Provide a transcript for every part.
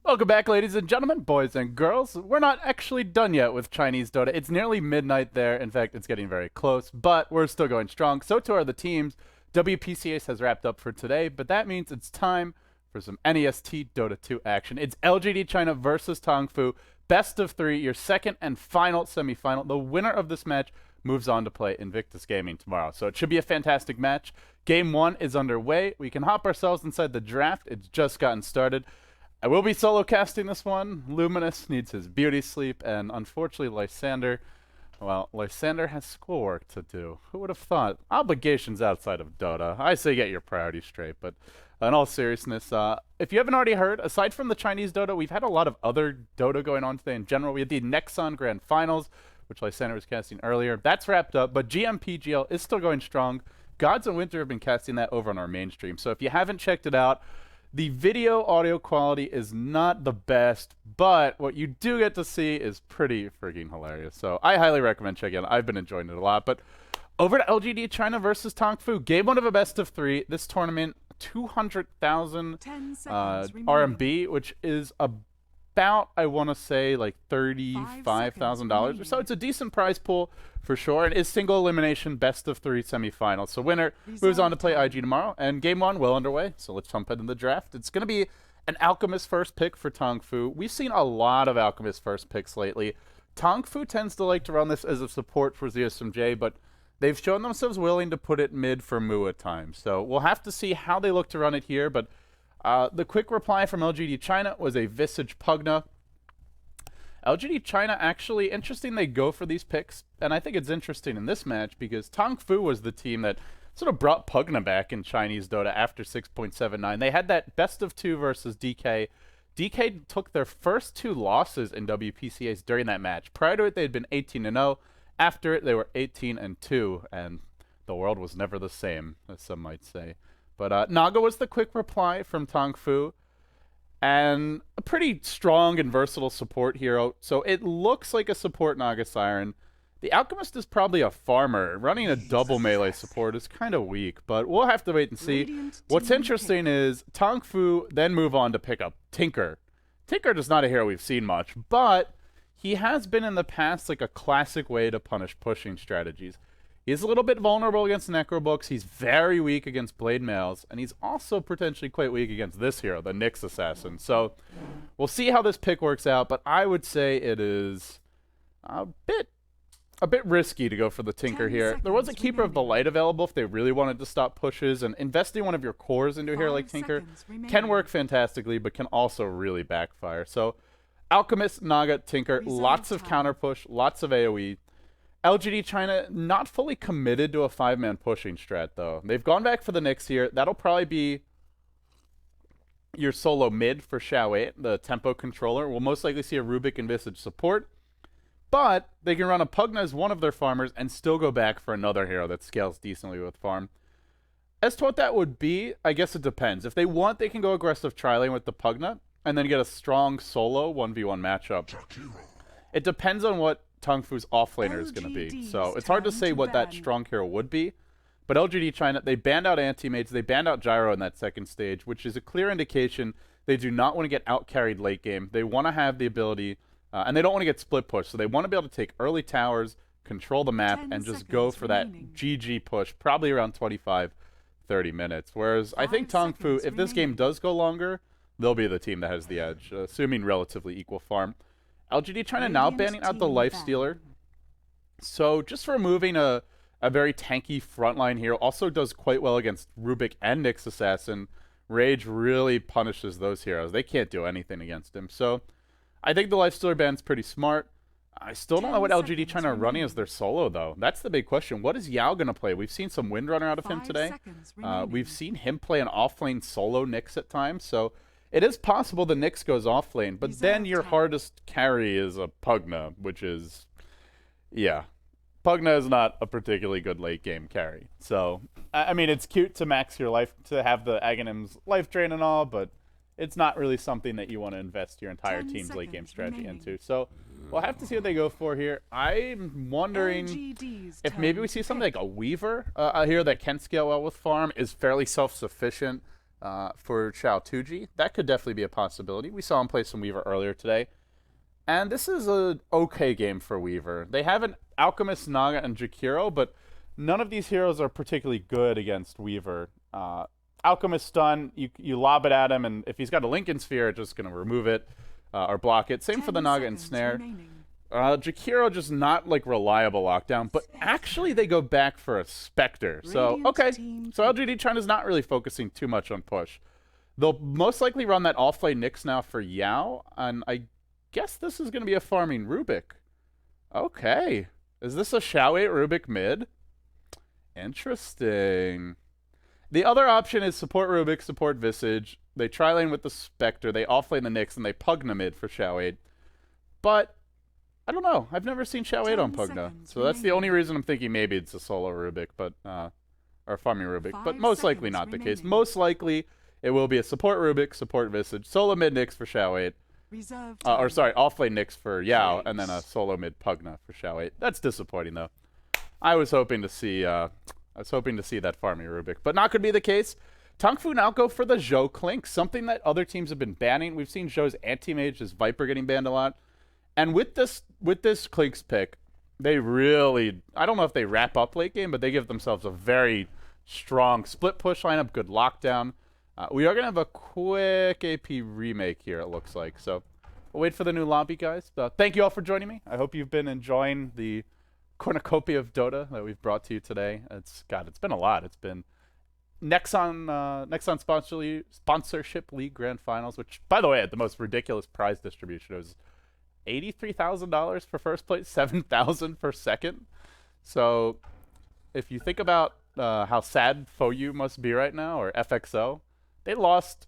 Welcome back, ladies and gentlemen, boys and girls. We're not actually done yet with Chinese Dota. It's nearly midnight there. In fact, it's getting very close, but we're still going strong. So too are the teams. WPCS has wrapped up for today, but that means it's time for some NEST Dota 2 action. It's LGD China versus Tongfu. Best of three, your second and final semifinal. The winner of this match moves on to play Invictus Gaming tomorrow. So it should be a fantastic match. Game one is underway. We can hop ourselves inside the draft. It's just gotten started. I will be solo casting this one. Luminous needs his beauty sleep, and unfortunately Lysander, well, Lysander has schoolwork to do. Who would have thought? Obligations outside of Dota. I say get your priorities straight, but in all seriousness, if you haven't already heard, aside from the Chinese Dota, we've had a lot of other Dota going on today in general. We had the Nexon Grand Finals, which Lysander was casting earlier. That's wrapped up, but GMPGL is still going strong. Gods of Winter have been casting that over on our main stream, so if you haven't checked it out, the video audio quality is not the best, but what you do get to see is pretty freaking hilarious. So I highly recommend checking it out. I've been enjoying it a lot. But over to LGD China versus Tongfu. Game one of a best of three. This tournament, 200,000 RMB, which is about, I want to say, like $35,000 or so. It's a decent prize pool for sure. It is single elimination, best of three semifinals. So winner moves on to play IG tomorrow, and game one well underway. So let's jump into the draft. It's going to be an Alchemist first pick for Tongfu. We've seen a lot of Alchemist first picks lately. Tongfu tends to like to run this as a support for ZSMJ, but they've shown themselves willing to put it mid for Mu at times. So we'll have to see how they look to run it here, but the quick reply from LGD China was a Visage Pugna. LGD China, actually, interesting they go for these picks, and I think it's interesting in this match because Tongfu was the team that sort of brought Pugna back in Chinese Dota after 6.79. They had that best of two versus DK. DK took their first two losses in WPCAs during that match. Prior to it, they had been 18-0. After it, they were 18-2, and the world was never the same, as some might say. But Naga was the quick reply from Tongfu, and a pretty strong and versatile support hero. So it looks like a support Naga Siren. The Alchemist is probably a farmer. Running a double melee support is kind of weak, but we'll have to wait and see. What's interesting is Tongfu then move on to pick up Tinker. Tinker is not a hero we've seen much, but he has been in the past like a classic way to punish pushing strategies. He's a little bit vulnerable against Necrobooks. He's very weak against Blade Mails, and he's also potentially quite weak against this hero, the Nyx Assassin. So we'll see how this pick works out, but I would say it is a bit risky to go for the Tinker here. There was a Keeper of the Light available if they really wanted to stop pushes, and investing one of your cores into a hero like Tinker can work fantastically, but can also really backfire. So Alchemist, Naga, Tinker, lots of counter push, lots of AoE. LGD China not fully committed to a 5-man pushing strat, though. They've gone back for the Nyx here. That'll probably be your solo mid for Xiao 8, the tempo controller. We'll most likely see a Rubik and Visage support. But they can run a Pugna as one of their farmers and still go back for another hero that scales decently with farm. As to what that would be, I guess it depends. If they want, they can go aggressive tri-lane with the Pugna and then get a strong solo 1v1 matchup. It depends on what Tongfu's offlaner is going to be. So it's hard to say what that strong hero would be. But LGD China, they banned out Anti-Mates, they banned out Gyro in that second stage, which is a clear indication they do not want to get out-carried late game. They want to have the ability, and they don't want to get split push. So they want to be able to take early towers, control the map, and just go for that GG push, probably around 25, 30 minutes. Whereas I think Tongfu, if this game does go longer, they'll be the team that has the edge, assuming relatively equal farm. LGD China now banning out the Lifestealer. So just removing a very tanky frontline hero also does quite well against Rubik and Nyx Assassin. Rage really punishes those heroes. They can't do anything against him. So I think the Lifestealer ban's pretty smart. I still don't know what LGD China are running as their solo, though. That's the big question. What is Yao going to play? We've seen some Windrunner out of him today. We've seen him play an offlane solo Nyx at times, so it is possible the Nyx goes offlane, but then your hardest carry is a Pugna, which is, yeah. Pugna is not a particularly good late game carry. So, I mean, it's cute to max your life, to have the Aghanim's life drain and all, but it's not really something that you want to invest your entire team's late game strategy into. So we'll have to see what they go for here. I'm wondering if maybe we see something like a Weaver, a hero that can scale well with farm, is fairly self-sufficient. for Xiao Tuji. That could definitely be a possibility. We saw him play some Weaver earlier today. And this is an okay game for Weaver. They have an Alchemist, Naga, and Jakiro, but none of these heroes are particularly good against Weaver. Alchemist stun, you lob it at him, and if he's got a Lincoln Sphere, it's just going to remove it or block it. Same for the Naga and Snare. Jakiro just not like reliable lockdown, but actually they go back for a Spectre. So, okay. So LGD China's not really focusing too much on push. They'll most likely run that off-lane Nyx now for Yao, and I guess this is going to be a farming Rubik. Okay. Is this a Xiao 8 Rubik mid? Interesting. The other option is support Rubik, support Visage. They tri-lane with the Spectre, they offlane the Nyx, and they Pugna mid for Xiao 8. But I don't know. I've never seen Xiao 8 on Pugna. So that's the only reason I'm thinking maybe it's a solo Rubik, but or farming Rubik. But most likely not the case. Most likely it will be a support Rubik, support Visage, solo mid Nyx for Xiao 8. Or sorry, offlane Nyx for Yao, and then a solo mid Pugna for Xiao 8. That's disappointing though. I was hoping to see that farming Rubik, but not going to be the case. Tongfu now go for the Zhou Clink, something that other teams have been banning. We've seen Zhou's anti-mage, his Viper getting banned a lot. And with this Clink's pick, they really, I don't know if they wrap up late game, but they give themselves a very strong split push lineup, good lockdown. We are going to have a quick AP remake here, it looks like. So we'll wait for the new lobby, guys. Thank you all for joining me. I hope you've been enjoying the cornucopia of Dota that we've brought to you today. It's been a lot. It's been Nexon Sponsorship League Grand Finals, which, by the way, had the most ridiculous prize distribution. It was $83,000 for first place, $7,000 for second. So if you think about how sad FOU must be right now, or FXO, they lost,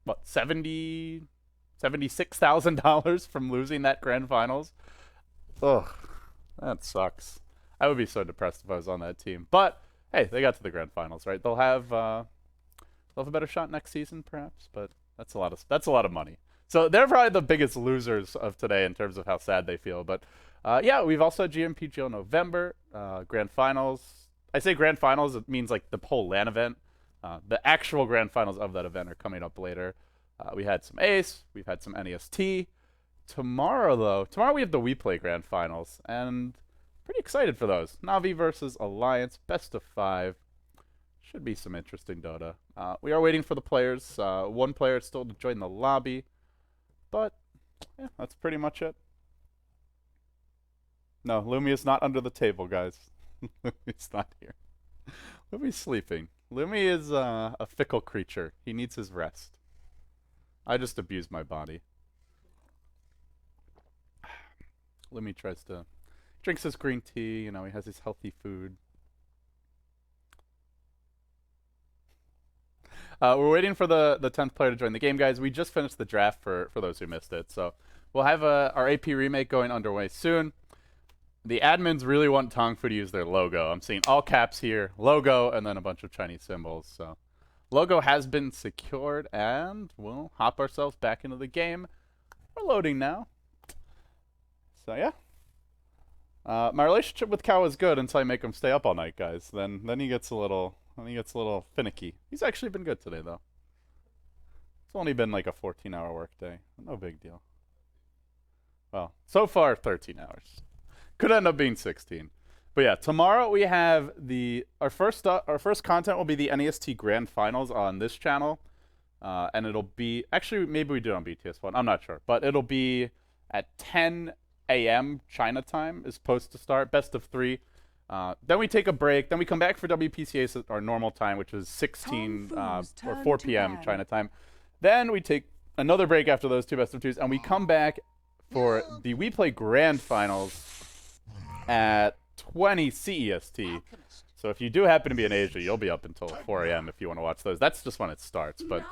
what, $76,000 from losing that Grand Finals? Ugh, that sucks. I would be so depressed if I was on that team. But hey, they got to the Grand Finals, right? They'll have a better shot next season, perhaps. But that's a lot of money. So they're probably the biggest losers of today in terms of how sad they feel. But yeah, we've also had GMPGL November, Grand Finals. I say Grand Finals, it means like the whole LAN event. The actual Grand Finals of that event are coming up later. We had some Ace, we've had some NEST. Tomorrow we have the WePlay Grand Finals, and pretty excited for those. Na'Vi versus Alliance, best of 5. Should be some interesting Dota. We are waiting for the players. One player still to join the lobby, but yeah, that's pretty much it. No, Lumia's not under the table, guys. Lumia's not here. Lumia's sleeping. Lumi is a fickle creature. He needs his rest. I just abuse my body. Lumi drinks his green tea, you know, he has his healthy food. We're waiting for the 10th player to join the game, guys. We just finished the draft for those who missed it. So we'll have our AP remake going underway soon. The admins really want Tongfu to use their logo. I'm seeing all caps here, logo, and then a bunch of Chinese symbols. So logo has been secured, and we'll hop ourselves back into the game. We're loading now. So yeah. My relationship with Cow is good until I make him stay up all night, guys. Then he gets a little finicky. He's actually been good today though. It's only been like a 14-hour workday. No big deal. Well, so far 13 hours. Could end up being 16. But yeah, tomorrow we have our first content will be the NEST Grand Finals on this channel. And it'll be, actually maybe we do it on BTS1, I'm not sure, but it'll be at 10 a.m. China time is supposed to start, best of 3. Then we take a break, then we come back for WPCA at our normal time, which is 16 or 4 p.m. China time. Then we take another break after those 2 best of 2s, and we come back for the WePlay Grand Finals at 20 CEST. So if you do happen to be in Asia, you'll be up until 4 a.m. if you want to watch those. That's just when it starts, but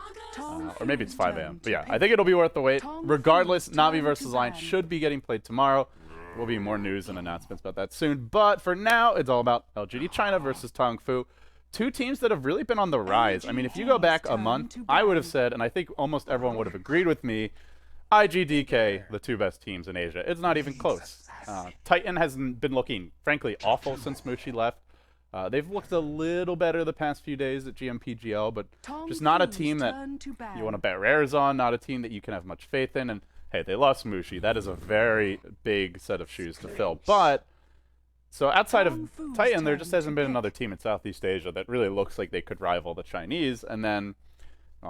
or maybe it's 5 a.m. But yeah, I think it'll be worth the wait. Regardless, Na'Vi versus Alliance should be getting played tomorrow. There will be more news and announcements about that soon. But for now, it's all about LGD China versus Tongfu. 2 teams that have really been on the rise. I mean, if you go back a month, I would have said, and I think almost everyone would have agreed with me, LGDcn, the 2 best teams in Asia. It's not even close. Titan has been looking, frankly, awful since Mushi left. They've looked a little better the past few days at GMPGL, but just not a team that you want to bet rares on, not a team that you can have much faith in. And hey, they lost Mushi. That is a very big set of shoes to fill. But so outside of Titan, there just hasn't been another team in Southeast Asia that really looks like they could rival the Chinese. And then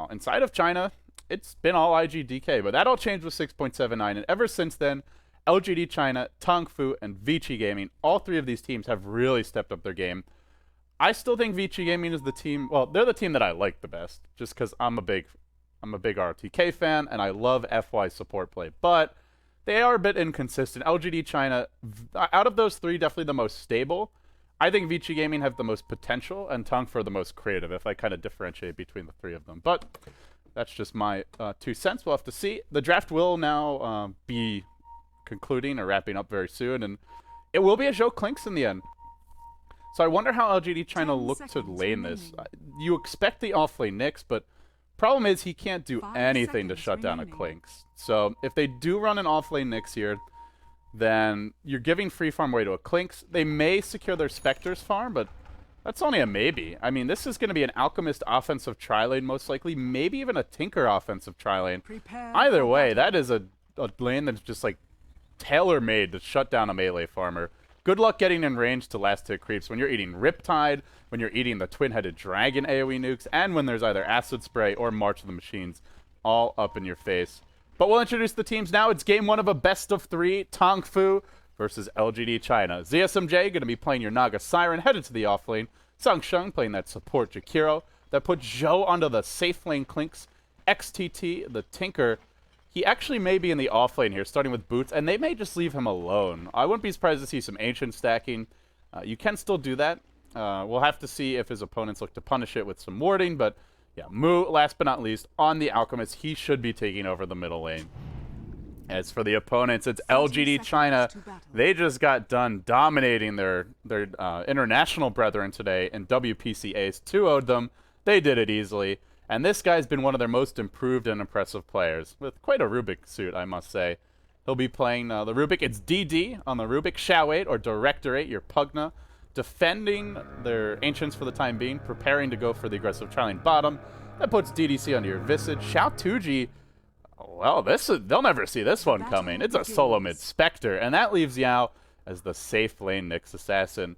inside of China, it's been all LGDcn, but that all changed with 6.79. And ever since then, LGD China, Tongfu, and Vici Gaming, all three of these teams have really stepped up their game. I still think Vici Gaming is the team. Well, they're the team that I like the best, just because I'm a big RTK fan and I love FY support play. But they are a bit inconsistent. LGD China, out of those three, definitely the most stable. I think Vici Gaming have the most potential, and Tongfu the most creative. If I kind of differentiate between the three of them, but that's just my 2 cents. We'll have to see. The draft will now be concluding or wrapping up very soon, and it will be a Zhou Clinks in the end. So I wonder how LGD China look to lane this. You expect the off-lane Nyx, but problem is he can't do anything to shut down a Clinks. So if they do run an off-lane Nyx here, then you're giving free farm away to a Clinks. They may secure their Spectre's farm, but that's only a maybe. I mean, this is going to be an Alchemist offensive tri-lane most likely, maybe even a Tinker offensive tri-lane. Either way, that is a lane that's just like tailor-made to shut down a melee farmer. Good luck getting in range to last hit creeps when you're eating Riptide, when you're eating the Twin-Headed Dragon AoE nukes, and when there's either Acid Spray or March of the Machines all up in your face. But we'll introduce the teams now. It's game one of a best-of-3, Tongfu versus LGD China. ZSMJ going to be playing your Naga Siren, headed to the offlane. Sangsheng playing that support Jakiro. That puts Zhou onto the safe lane Clinks. XTT, the Tinker, he actually may be in the offlane here, starting with Boots, and they may just leave him alone. I wouldn't be surprised to see some Ancient stacking. You can still do that. We'll have to see if his opponents look to punish it with some warding, but yeah, Mu, last but not least, on the Alchemist, he should be taking over the middle lane. As for the opponents, it's LGD China. They just got done dominating their international brethren today, and WPC Ace 2-0'd them. They did it easily. And this guy's been one of their most improved and impressive players, with quite a Rubik suit, I must say. He'll be playing the Rubik. It's DD on the Rubik, Shao 8 or Directorate, your Pugna, defending their Ancients for the time being, preparing to go for the aggressive tri-lane bottom. That puts DDC onto your Visage. Shao 2G, well, they'll never see this one coming. It's a solo mid Spectre, and that leaves Yao as the safe lane Nyx assassin.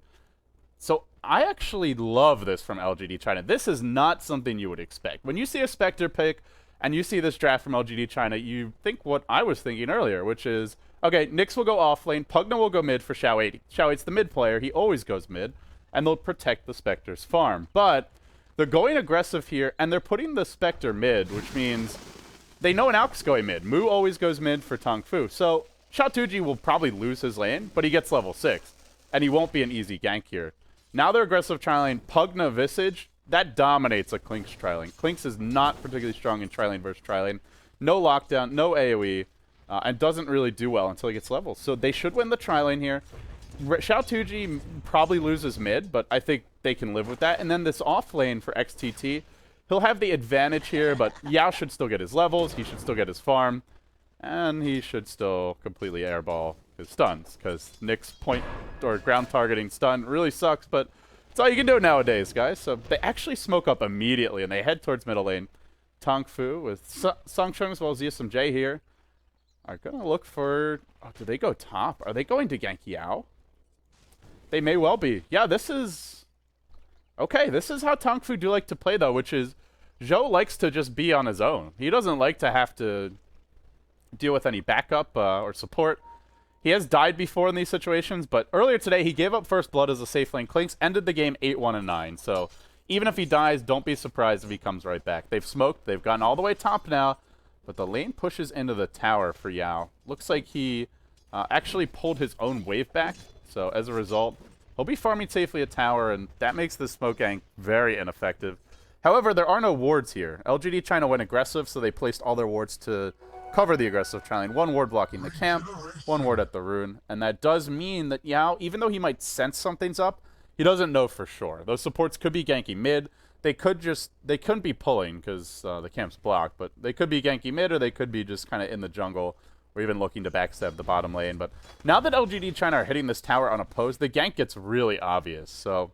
So I actually love this from LGD China. This is not something you would expect. When you see a Spectre pick and you see this draft from LGD China, you think what I was thinking earlier, which is, okay, Nyx will go off lane, Pugna will go mid for Shao 8. Shao 8's the mid player, he always goes mid, and they'll protect the Spectre's farm. But they're going aggressive here, and they're putting the Spectre mid, which means they know an Alk's going mid. Mu always goes mid for Tongfu. So Shao 2G will probably lose his lane, but he gets level 6, and he won't be an easy gank here. Now their aggressive tri-lane, Pugna Visage, that dominates a Clinks tri-lane. Clinks is not particularly strong in tri-lane versus tri-lane. No lockdown, no AoE, and doesn't really do well until he gets levels. So they should win the tri-lane here. Shao 2G probably loses mid, but I think they can live with that. And then this off lane for XTT, he'll have the advantage here, but Yao should still get his levels, he should still get his farm, and he should still completely airball his stuns, because Nyx point or ground targeting stun really sucks, but it's all you can do nowadays, guys. So they actually smoke up immediately, and they head towards middle lane. Tongfu with Sangsheng as well as ZSMJ here are going to look for... Oh, do they go top? Are they going to gank Yao? They may well be. Yeah, this is... Okay, this is how Tongfu do like to play, though, which is Zhou likes to just be on his own. He doesn't like to have to deal with any backup or support. He has died before in these situations, but earlier today he gave up first blood as a safe lane. Clinks ended the game 8-1-9, so even if he dies, don't be surprised if he comes right back. They've smoked, they've gotten all the way top now, but the lane pushes into the tower for Yao. Looks like he actually pulled his own wave back, so as a result, he'll be farming safely a tower, and that makes the smoke gank very ineffective. However, there are no wards here. LGD China went aggressive, so they placed all their wards to cover the aggressive tri-lane. One ward blocking the camp, one ward at the rune, and that does mean that Yao, even though he might sense something's up, he doesn't know for sure. Those supports could be ganking mid. They couldn't be pulling because the camp's blocked, but they could be ganking mid, or they could be just kind of in the jungle, or even looking to backstab the bottom lane. But now that LGD China are hitting this tower unopposed, the gank gets really obvious. So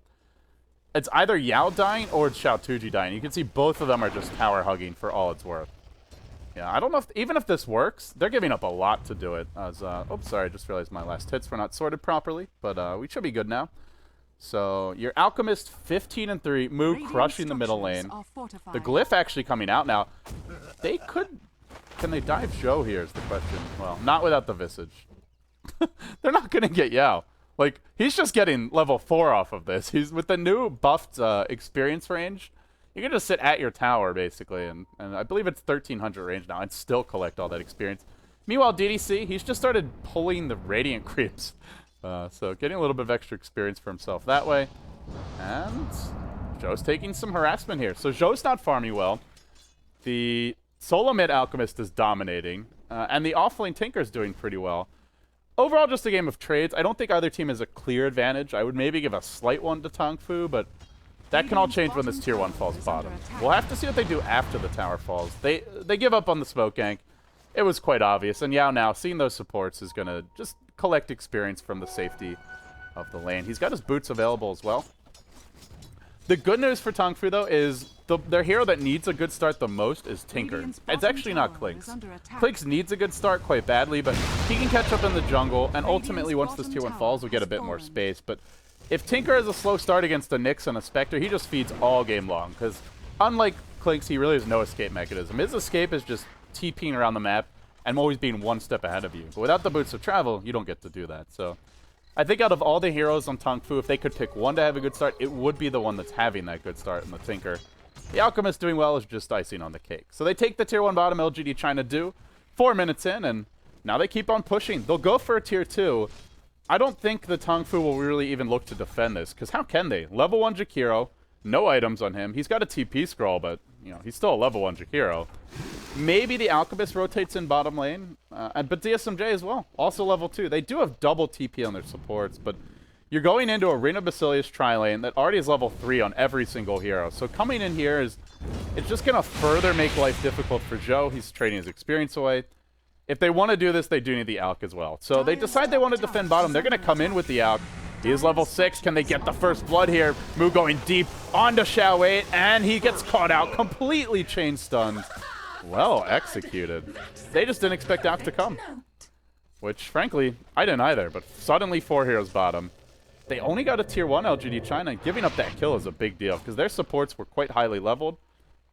It's either Yao dying or it's Xiaotuji dying. You can see both of them are just tower hugging for all it's worth. Yeah, I don't know if, even if this works, they're giving up a lot to do it. As, oops, sorry, I just realized my last hits were not sorted properly, but we should be good now. So, your Alchemist 15 and 3, Mu crushing the middle lane. The Glyph actually coming out now. They could, can they dive Zhou here is the question. Well, not without the Visage. They're not going to get Yao. Like, he's just getting level 4 off of this. He's with the new buffed experience range. You can just sit at your tower, basically, and I believe it's 1,300 range now, and still collect all that experience. Meanwhile, DDC, he's just started pulling the Radiant creeps. So getting a little bit of extra experience for himself that way. And Zhou's taking some harassment here. So Zhou's not farming well. The solo mid Alchemist is dominating, and the offlane Tinker's doing pretty well. Overall, just a game of trades. I don't think either team has a clear advantage. I would maybe give a slight one to Tongfu, but that can all change when this tier 1 falls bottom. We'll have to see what they do after the tower falls. They give up on the smoke gank. It was quite obvious. And Yao now, seeing those supports, is going to just collect experience from the safety of the lane. He's got his boots available as well. The good news for Tongfu, though, is their hero that needs a good start the most is Tinker. It's actually not Clinks. Clinks needs a good start quite badly, but he can catch up in the jungle, and ultimately, once this tier 1 falls, we'll get a bit more space. But if Tinker has a slow start against a Nyx and a Spectre, he just feeds all game long, because unlike Clinks, he really has no escape mechanism. His escape is just TPing around the map and always being one step ahead of you. But without the boots of travel, you don't get to do that. So I think out of all the heroes on Tongfu, if they could pick one to have a good start, it would be the one that's having that good start in the Tinker. The Alchemist doing well is just icing on the cake. So they take the tier 1 bottom, LGD China do, 4 minutes in, and now they keep on pushing. They'll go for a tier 2. I don't think the Tongfu will really even look to defend this, because how can they? Level 1 Jakiro, no items on him. He's got a TP scroll, but you know he's still a level 1 Jakiro. Maybe the Alchemist rotates in bottom lane, but DSMJ as well, also level 2. They do have double TP on their supports, but you're going into a Reina Basilius tri-lane that already is level 3 on every single hero. So coming in here it's just going to further make life difficult for Zhou. He's trading his experience away. If they want to do this, they do need the Alch as well. So they decide they want to defend bottom. They're going to come in with the Alch. He is level 6. Can they get the first blood here? Mu going deep onto Xiao 8, and he gets caught out. Completely chain stunned. Well executed. They just didn't expect Alch to come. Which, frankly, I didn't either. But suddenly 4 heroes bottom. They only got a tier 1 LGD China. Giving up that kill is a big deal, because their supports were quite highly leveled.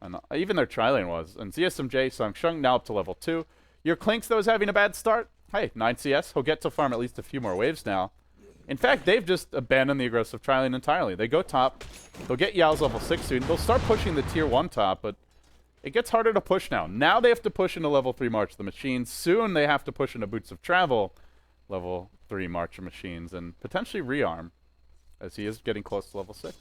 And even their tri-lane was. And ZSMJ, Sangsheng now up to level 2. Your Clinks, though, is having a bad start. Hey, 9 CS. He'll get to farm at least a few more waves now. In fact, they've just abandoned the aggressive tri-lane entirely. They go top. They'll get Yao's level 6 soon. They'll start pushing the tier 1 top, but it gets harder to push now. Now they have to push into level 3 March of the Machines. Soon they have to push into Boots of Travel, level 3 March of Machines, and potentially rearm, as he is getting close to level 6.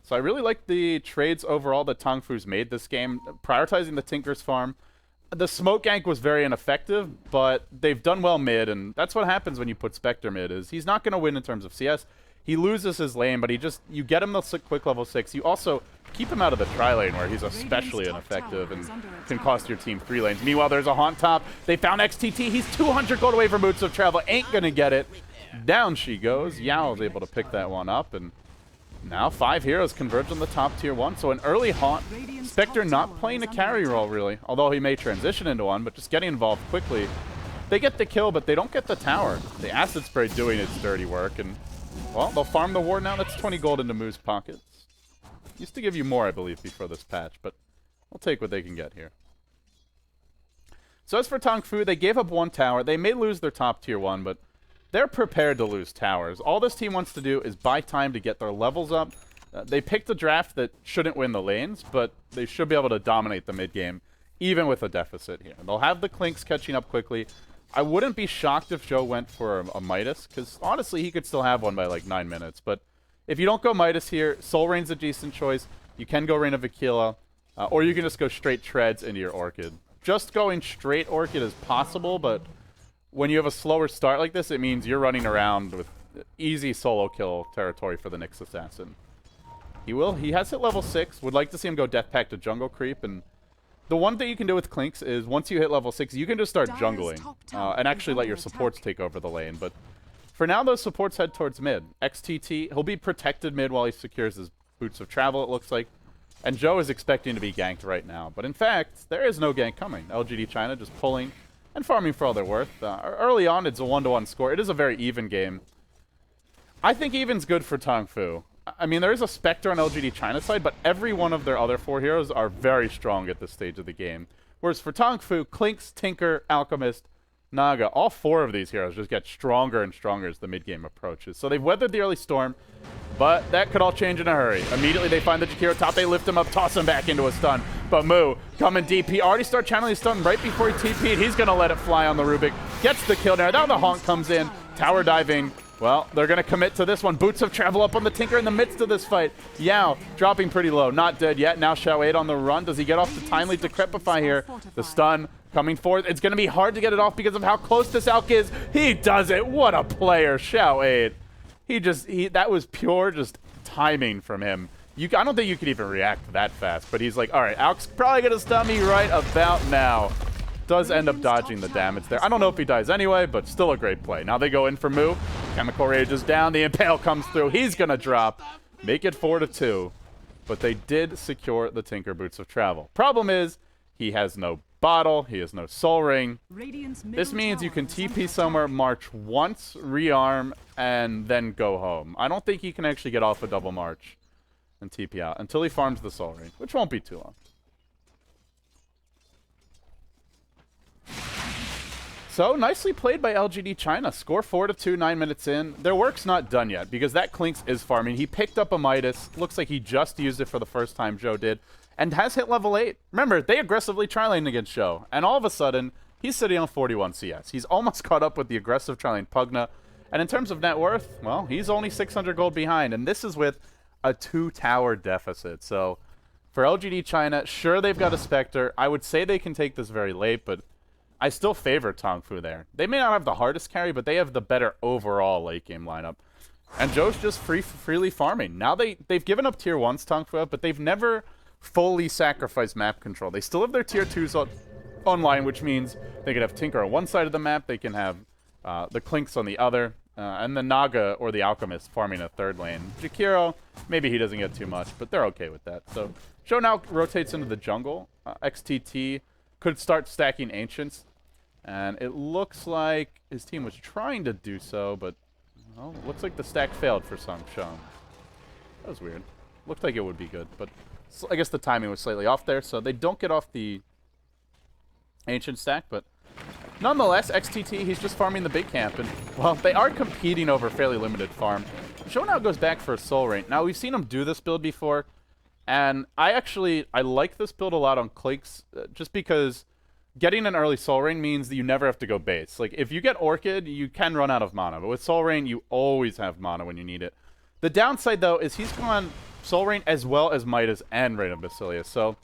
So I really like the trades overall that Tongfu's made this game, prioritizing the Tinker's farm. The smoke gank was very ineffective, but they've done well mid, and that's what happens when you put Spectre mid, is he's not going to win in terms of CS. He loses his lane, but you get him the quick level 6. You also keep him out of the tri-lane, where he's especially ineffective and can cost your team 3 lanes. Meanwhile, there's a haunt top. They found XTT. He's 200 gold away from Boots of Travel. Ain't going to get it. Down she goes. Yao is able to pick that one up, and now 5 heroes converge on the top tier 1. So an early haunt. Spectre not playing a carry role, really, although he may transition into one, but just getting involved quickly. They get the kill, but they don't get the tower. The Acid Spray doing its dirty work, and well, they'll farm the ward now. That's 20 gold into Mu's pockets. Used to give you more, I believe, before this patch, but we'll take what they can get here. So as for Tongfu, they gave up 1 tower. They may lose their top tier 1, but they're prepared to lose towers. All this team wants to do is buy time to get their levels up. They picked a draft that shouldn't win the lanes, but they should be able to dominate the mid game, even with a deficit here. They'll have the Clinks catching up quickly. I wouldn't be shocked if Zhou went for a Midas, because honestly, he could still have one by like 9 minutes. But if you don't go Midas here, Soul Rain's a decent choice. You can go Reign of Aquila, or you can just go straight Treads into your Orchid. Just going straight Orchid is possible, but when you have a slower start like this, it means you're running around with easy solo kill territory for the Nyx Assassin. He has hit level 6. Would like to see him go Death Pact to jungle creep, and the one thing you can do with Clinks is once you hit level 6, you can just start jungling and actually let your supports take over the lane. But For now, those supports head towards mid. XTT, he'll be protected mid while he secures his boots of travel, it looks like. And Joe is expecting to be ganked right now. But in fact, there is no gank coming. LGD China just pulling and farming for all they're worth. Early on, it's a 1-to-1 score. It is a very even game. I think even's good for Tongfu. I mean, there is a Spectre on LGD China's side, but every one of their other 4 heroes are very strong at this stage of the game. Whereas for Tongfu, Clinks, Tinker, Alchemist, Naga, all 4 of these heroes just get stronger and stronger as the mid-game approaches. So they've weathered the early storm, but that could all change in a hurry. Immediately they find the Jakiro top, they lift him up, toss him back into a stun. But Mu, coming deep, he already started channeling his stun right before he TP'd. He's going to let it fly on the Rubik. Gets the kill there. Now the Haunt comes in, tower diving. Well, they're going to commit to this one. Boots of travel up on the Tinker in the midst of this fight. Yao dropping pretty low, not dead yet. Now Xiao 8 on the run. Does he get off the timely Decrepify here? The stun coming forth. It's going to be hard to get it off because of how close this Alk is. He does it. What a player, Xiao 8. That was pure just timing from him. I don't think you could even react that fast, but he's like, all right, Alk's probably going to stun me right about now. Does end up dodging the damage there. I don't know if he dies anyway, but still a great play. Now they go in for Mu. Chemical Rage is down. The Impale comes through. He's going to drop. Make it 4-2. But they did secure the Tinker Boots of Travel. Problem is, he has no bottle. He has no Soul Ring. This means you can TP somewhere, march once, rearm, and then go home. I don't think he can actually get off a double march and TP out until he farms the Soul Ring, which won't be too long. So, nicely played by LGD China. Score 4-2, 9 minutes in. Their work's not done yet, because that Clinks is farming. He picked up a Midas. Looks like he just used it for the first time, Joe did. And has hit level 8. Remember, they aggressively tri-laned against Joe. And all of a sudden, he's sitting on 41 CS. He's almost caught up with the aggressive tri-lane Pugna. And in terms of net worth, well, he's only 600 gold behind. And this is with a 2-tower deficit. So, for LGD China, sure, they've got a Spectre. I would say they can take this very late, but I still favor Tongfu there. They may not have the hardest carry, but they have the better overall late game lineup. And Joe's just freely farming. Now they've given up tier 1s, Tongfu, but they've never fully sacrificed map control. They still have their tier 2s online, which means they can have Tinker on one side of the map, they can have the Clinks on the other, and the Naga or the Alchemist farming a third lane. Jakiro, maybe he doesn't get too much, but they're okay with that. So Joe now rotates into the jungle. XTT could start stacking Ancients. And it looks like his team was trying to do so, but well, it looks like the stack failed for Sung Shang. That was weird. Looked like it would be good, but I guess the timing was slightly off there, so they don't get off the Ancient stack, but nonetheless, XTT, he's just farming the big camp, and well, they are competing over fairly limited farm. Show now goes back for a Soul Ring. Now, we've seen him do this build before, and I like this build a lot on Clinks, just because getting an early Soul Ring means that you never have to go base. Like, if you get Orchid, you can run out of mana, but with Soul Ring, you always have mana when you need it. The downside, though, is he's gone Soul Ring as well as Midas and Rain of Basilius, so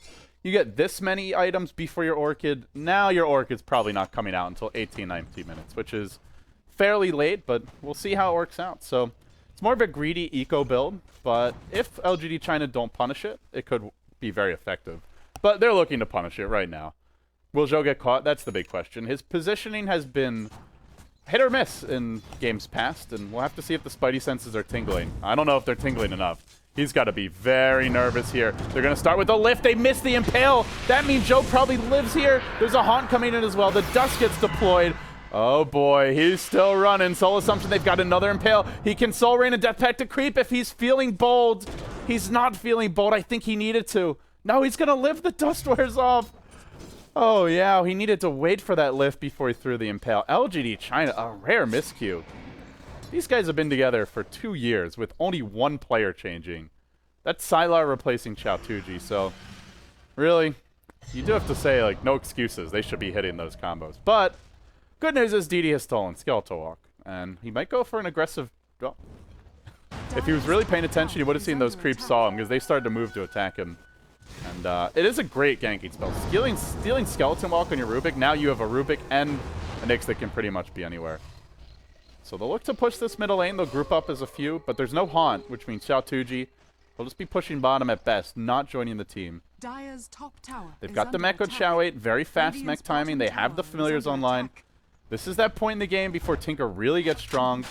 you get this many items before your Orchid. Now your Orchid's probably not coming out until 18, 19 minutes, which is fairly late, but we'll see how it works out. So it's more of a greedy eco build, but if LGD China don't punish it, it could be very effective. But they're looking to punish it right now. Will Joe get caught? That's the big question. His positioning has been hit or miss in games past, and we'll have to see if the Spidey senses are tingling. I don't know if they're tingling enough. He's got to be very nervous here. They're going to start with the lift. They miss the Impale. That means Joe probably lives here. There's a Haunt coming in as well. The Dust gets deployed. Oh boy, he's still running. Soul Assumption, they've got another Impale. He can Soul Rain and Death Pact to creep if he's feeling bold. He's not feeling bold. I think he needed to. No, he's going to live. The Dust wears off. Oh, yeah, he needed to wait for that lift before he threw the Impale. LGD China, a rare miscue. These guys have been together for 2 years with only one player changing. That's Sylar replacing Chaotuji, so really, you do have to say, like, no excuses. They should be hitting those combos. But good news is DD has stolen Skeletal Walk, and he might go for an aggressive... Well, if he was really paying attention, he would have seen those creeps saw him, because they started to move to attack him. And it is a great ganking spell. Stealing Skeleton Walk on your Rubik, now you have a Rubik and a Nyx that can pretty much be anywhere. So they'll look to push this middle lane. They'll group up as a few, but there's no Haunt, which means Chaotuji will just be pushing bottom at best, not joining the team. Dire's top tower They've got the mech with Xiao 8, very fast mech timing. They have the familiars online. This is that point in the game before Tinker really gets strong.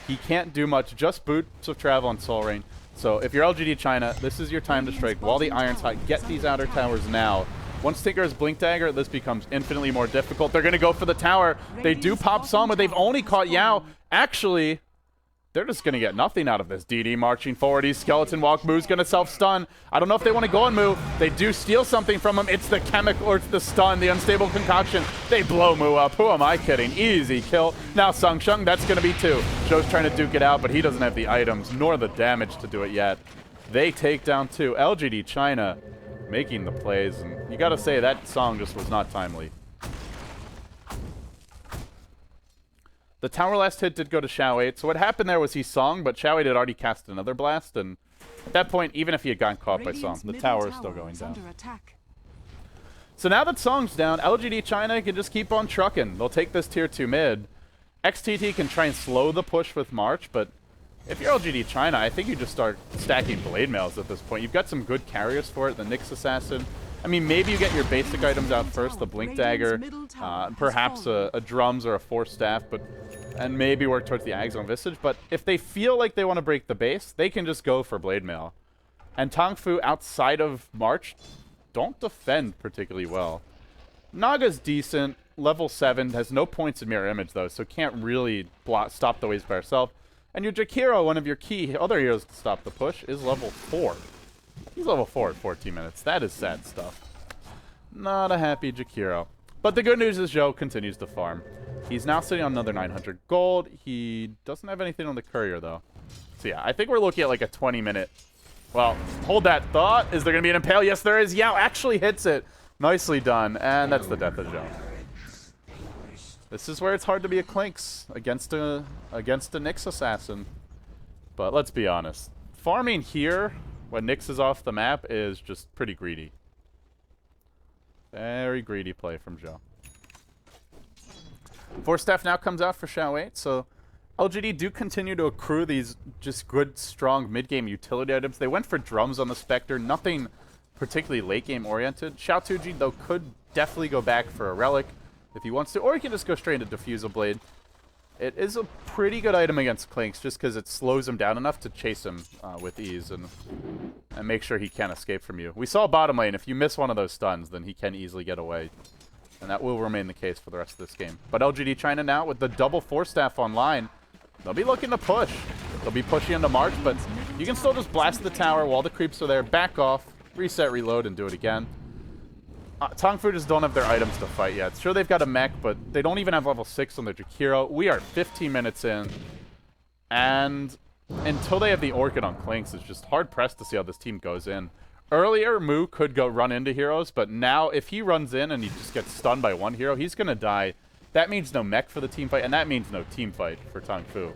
He can't do much, just boots of travel on Soul Rain. So if you're LGD China, this is your time to strike while the Iron's hot. Get these outer towers now. Once Tinker has Blink Dagger, this becomes infinitely more difficult. They're going to go for the tower. They do pop some, but they've only caught Yao. Actually, they're just going to get nothing out of this. DD marching forward. He's Skeleton Walk. Moo's going to self-stun. I don't know if they want to go on Moo. They do steal something from him. It's the chemical, or it's the stun, the unstable concoction. They blow Moo up. Who am I kidding? Easy kill. Now Sung Shung, that's going to be 2. Zhou's trying to duke it out, but he doesn't have the items nor the damage to do it yet. They take down 2. LGD China making the plays, and you got to say that song just was not timely. The tower last hit did go to Xiao 8, so what happened there was he Song, but Xiao 8 had already cast another blast, and at that point, even if he had gotten caught by Song, the tower is still going down. So now that Song's down, LGD China can just keep on trucking. They'll take this tier 2 mid. XTT can try and slow the push with March, but if you're LGD China, I think you just start stacking Blade Mails at this point. You've got some good carriers for it, the Nyx Assassin. I mean, maybe you get your basic items out first, the Blink Dagger, perhaps a Drums or a Force Staff, and maybe work towards the Axon Visage. But if they feel like they want to break the base, they can just go for Blade Mail. And Tongfu, outside of March, don't defend particularly well. Naga's decent, level 7, has no points in Mirror Image, though, so can't really stop the waves by herself. And your Jakiro, one of your key other heroes to stop the push, is level 4. He's level 4 at 14 minutes. That is sad stuff. Not a happy Jakiro. But the good news is Zhou continues to farm. He's now sitting on another 900 gold. He doesn't have anything on the courier, though. So yeah, I think we're looking at like a 20-minute... Well, hold that thought. Is there going to be an Impale? Yes, there is. Yao actually hits it. Nicely done. And that's the death of Zhou. This is where it's hard to be a Clinks against a Nyx Assassin. But let's be honest. Farming here, when Nyx is off the map, is just pretty greedy. Very greedy play from Zhou. Force Staff now comes out for Xiao 8, so LGD do continue to accrue these just good, strong mid-game utility items. They went for Drums on the Spectre, nothing particularly late-game oriented. Xiao 2G, though, could definitely go back for a Relic if he wants to, or he can just go straight into Diffusal Blade. It is a pretty good item against Clinks, just because it slows him down enough to chase him with ease and make sure he can't escape from you. We saw bottom lane, if you miss one of those stuns, then he can easily get away. And that will remain the case for the rest of this game. But LGD China now, with the double Force Staff online, they'll be looking to push. They'll be pushing into March, but you can still just blast the tower while the creeps are there, back off, reset, reload, and do it again. Tongfu just don't have their items to fight yet. Sure, they've got a mech, but they don't even have level 6 on their Jakiro. We are 15 minutes in, and until they have the Orchid on Clinks, it's just hard-pressed to see how this team goes in. Earlier, Mu could go run into heroes, but now if he runs in and he just gets stunned by one hero, he's going to die. That means no mech for the team fight, and that means no team fight for Tongfu.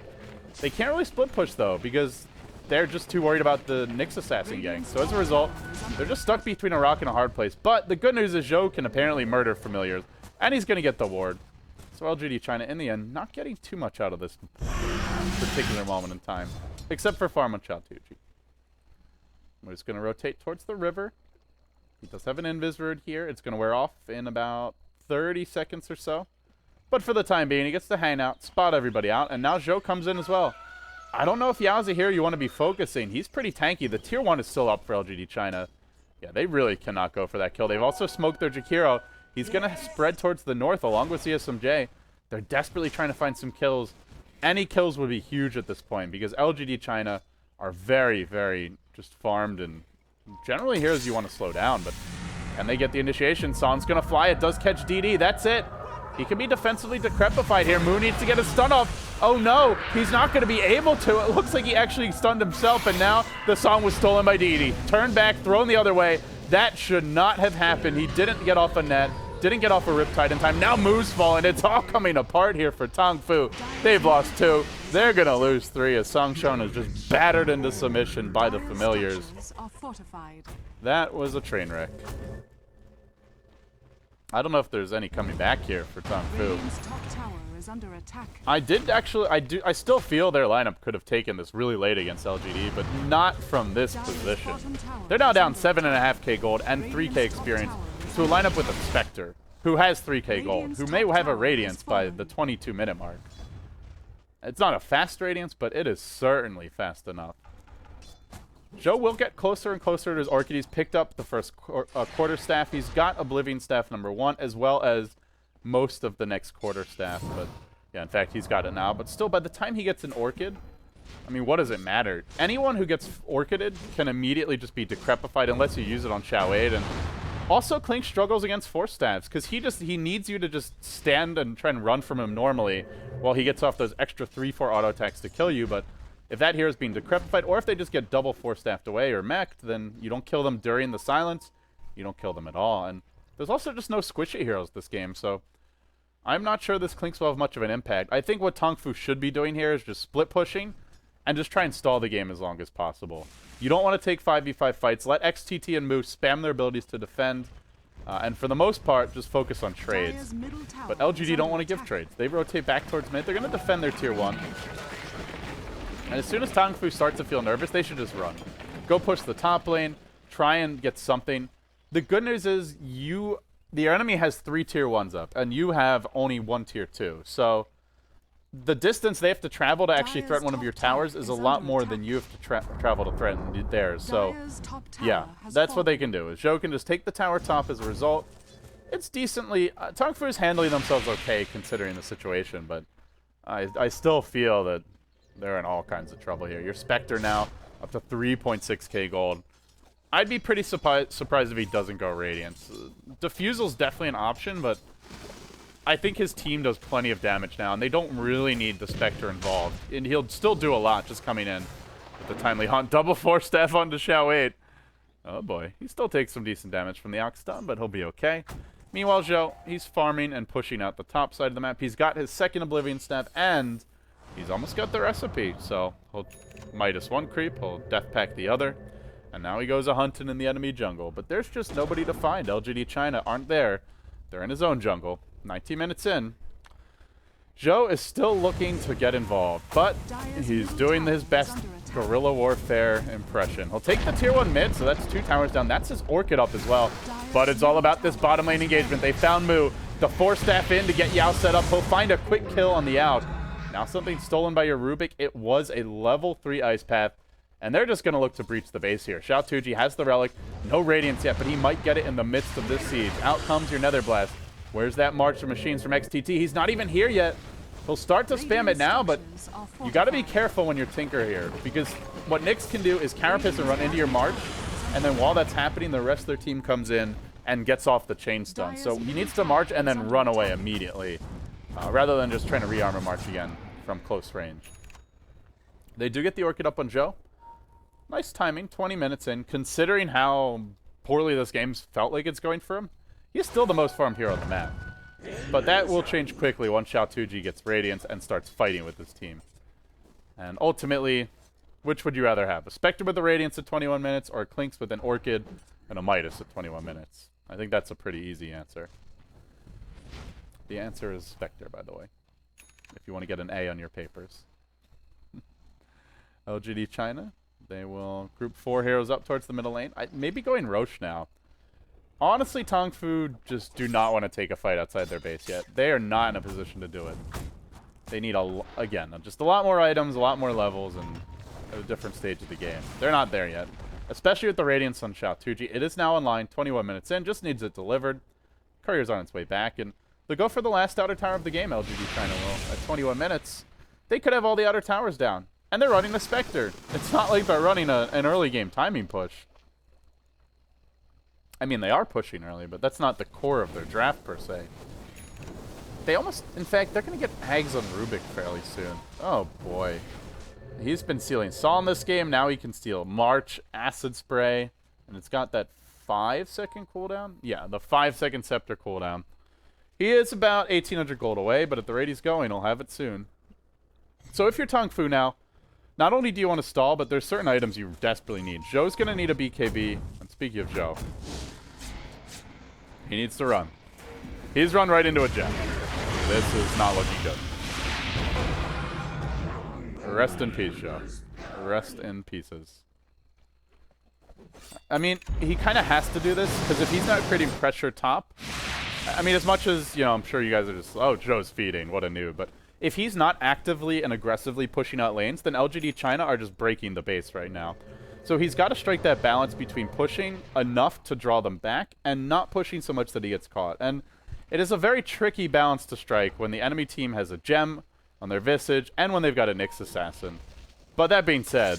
They can't really split push, though, because they're just too worried about the Nyx Assassin gang. So as a result, they're just stuck between a rock and a hard place. But the good news is Zhou can apparently murder familiars, and he's going to get the ward. So LGD China, in the end, not getting too much out of this particular moment in time, except for farm on Xiao 2G. We're just going to rotate towards the river. He does have an Invis Word here. It's going to wear off in about 30 seconds or so. But for the time being, he gets to hang out, spot everybody out, and now Zhou comes in as well. I don't know if Yao's a hero you want to be focusing. He's pretty tanky. The tier 1 is still up for LGD China. Yeah, they really cannot go for that kill. They've also smoked their Jakiro. He's going to spread towards the north along with CSMJ. They're desperately trying to find some kills. Any kills would be huge at this point because LGD China are very, very just farmed and generally heroes you want to slow down. But can they get the initiation? Son's going to fly. It does catch DD. That's it. He can be defensively decrepified here. Mu needs to get a stun off. Oh no, he's not going to be able to. It looks like he actually stunned himself, and now the song was stolen by DD. Turned back, thrown the other way. That should not have happened. He didn't get off a net, didn't get off a Riptide in time. Now Mu's falling. It's all coming apart here for Tongfu. They've lost 2. They're going to lose 3 as Song Shon is just battered into submission by the familiars. That was a train wreck. I don't know if there's any coming back here for Tongfu. I still feel their lineup could have taken this really late against LGD, but not from this position. They're now down 7.5k gold and 3k experience to a lineup with a Spectre. who has 3k gold, who may have a Radiance by the 22-minute mark. It's not a fast Radiance, but it is certainly fast enough. Zhou will get closer and closer to his Orchid. He's picked up the first quarter staff. He's got Oblivion Staff #1, as well as most of the next quarter staff. But yeah, in fact, he's got it now. But still, by the time he gets an Orchid, I mean, what does it matter? Anyone who gets Orchided can immediately just be decrepified unless you use it on Xiao 8. And also, Clink struggles against force staffs because he needs you to just stand and try and run from him normally while he gets off those extra 3-4 auto attacks to kill you. But if that hero is being decrepified, or if they just get double force staffed away or mech'd, then you don't kill them during the silence. You don't kill them at all. And there's also just no squishy heroes this game, so I'm not sure this Clinks will have much of an impact. I think what Tongfu should be doing here is just split pushing and just try and stall the game as long as possible. You don't want to take 5v5 fights. Let XTT and Moose spam their abilities to defend. And for the most part, just focus on trades. But LGD don't want to give trades. They rotate back towards mid. They're going to defend their tier 1. And as soon as Tongfu starts to feel nervous, they should just run. Go push the top lane. Try and get something. The good news is the enemy has 3 tier 1s up, and you have only 1 tier 2. So the distance they have to travel to actually threaten one of your towers is a lot more than you have to travel to threaten theirs. So yeah, that's what they can do. Is Zhou can just take the tower top as a result. It's decently... Tongfu is handling themselves okay considering the situation, but I still feel that they're in all kinds of trouble here. Your Spectre now up to 3.6k gold. I'd be pretty surprised if he doesn't go Radiance. Diffusal's definitely an option, but I think his team does plenty of damage now, and they don't really need the Spectre involved. And he'll still do a lot just coming in with the Timely Hunt. Double force staff onto Xiao 8. Oh boy, he still takes some decent damage from the Ox Stun, but he'll be okay. Meanwhile, Zhou, he's farming and pushing out the top side of the map. He's got his second Oblivion Staff, and he's almost got the recipe. So he'll Midas one creep, he'll Death Pack the other, and now he goes a-hunting in the enemy jungle. But there's just nobody to find. LGD China aren't there. They're in his own jungle. 19 minutes in. Zhou is still looking to get involved, but he's doing his best guerrilla warfare impression. He'll take the tier 1 mid, so that's 2 towers down. That's his Orchid up as well. But it's all about this bottom lane engagement. They found Mu. The 4-staff in to get Yao set up. He'll find a quick kill on the out. Now something stolen by your Rubik. It was a level 3 Ice Path. And they're just going to look to breach the base here. Xiao Tuji has the Relic. No Radiance yet, but he might get it in the midst of this siege. Out comes your Nether Blast. Where's that March of Machines from XTT? He's not even here yet. He'll start to spam it now, but you got to be careful when you're Tinker here, because what Nyx can do is Carapace and run into your March, and then while that's happening, the rest of their team comes in and gets off the chain stun. So he needs to March and then run away immediately, rather than just trying to rearmor March again from close range. They do get the Orchid up on Zhou. Nice timing, 20 minutes in, considering how poorly this game's felt like it's going for him. He's still the most farmed hero on the map. But that will change quickly once Xiao Tuji gets Radiance and starts fighting with his team. And ultimately, which would you rather have? A Spectre with a Radiance at 21 minutes, or a Clinks with an Orchid and a Midas at 21 minutes? I think that's a pretty easy answer. The answer is Spectre, by the way, if you want to get an A on your papers. LGD China, they will group 4 heroes up towards the middle lane. Maybe going Roche now. Honestly, Tongfu just do not want to take a fight outside their base yet. They are not in a position to do it. They need, again, just a lot more items, a lot more levels, and a different stage of the game. They're not there yet, especially with the Radiance on Xiao Tuji. It is now online, 21 minutes in, just needs it delivered. Courier's on its way back, and they'll go for the last outer tower of the game, LGD China will. At 21 minutes, they could have all the outer towers down. And they're running a Spectre. It's not like they're running an early game timing push. I mean, they are pushing early, but that's not the core of their draft, per se. They almost... In fact, they're going to get Hags on Rubik fairly soon. Oh, boy. He's been stealing Saw in this game. Now he can steal March, Acid Spray, and it's got that 5-second cooldown? Yeah, the 5-second Scepter cooldown. He is about 1,800 gold away, but at the rate he's going, he'll have it soon. So if you're Tongfu now, not only do you want to stall, but there's certain items you desperately need. Zhou's going to need a BKB. And speaking of Zhou, he needs to run. He's run right into a gem. This is not looking good. Rest in peace, Zhou. Rest in pieces. I mean, he kind of has to do this, because if he's not creating pressure top, I mean, as much as, you know, I'm sure you guys are just, oh, Joe's feeding, what a noob. But if he's not actively and aggressively pushing out lanes, then LGD China are just breaking the base right now. So he's got to strike that balance between pushing enough to draw them back and not pushing so much that he gets caught. And it is a very tricky balance to strike when the enemy team has a gem on their Visage and when they've got a Nyx Assassin. But that being said,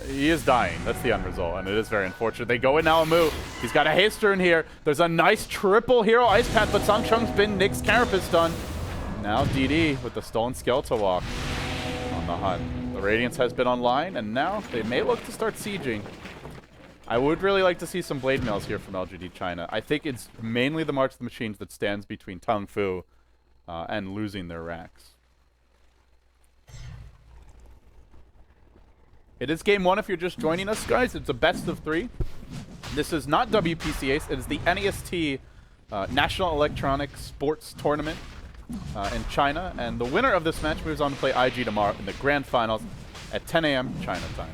he is dying. That's the end result, and it is very unfortunate. They go in now, Amu. He's got a haster in here. There's a nice triple hero ice path, but Song Chung's been Nyx Carapace done. Now DD with the stolen Skeletal Walk on the hunt. The Radiance has been online, and now they may look to start sieging. I would really like to see some blade mails here from LGD China. I think it's mainly the March of the Machines that stands between Tongfu and losing their racks. It is game one if you're just joining us, guys. It's a best of 3. This is not WPCAs. It is the NEST National Electronic Sports Tournament in China. And the winner of this match moves on to play IG tomorrow in the grand finals at 10 a.m. China time.